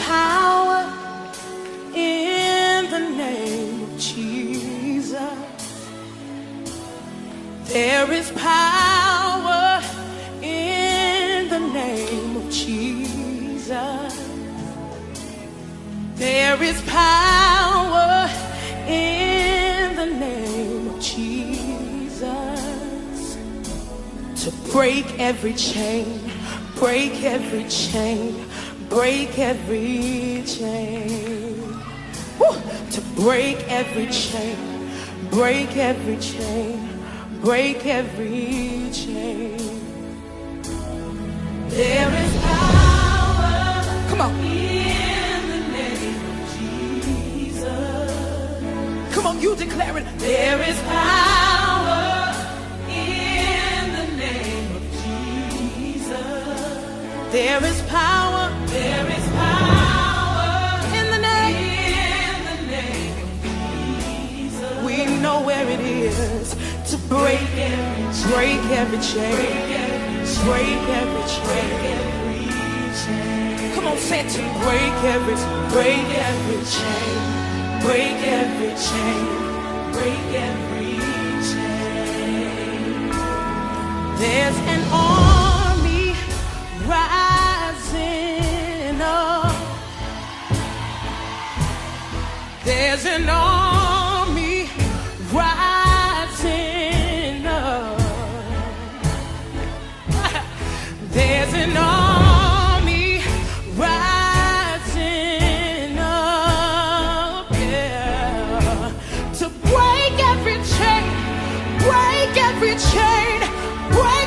power in the name of Jesus. There is power in the name of Jesus. There is power in the name of Jesus to break every chain, break every chain, break every chain. Woo! To break every chain, break every chain, break every chain. There is power. Come on. In the name of Jesus. Come on, you declare it. There is power in the name of Jesus. There is power. There is power in the name of Jesus. We know where it is to break every chain. Break every chain. Come on, say it to break every chain. Break every chain. Break every chain. There's an army rising up. There's an army rising up. There's an army rising up, yeah, to break every chain, break every chain, break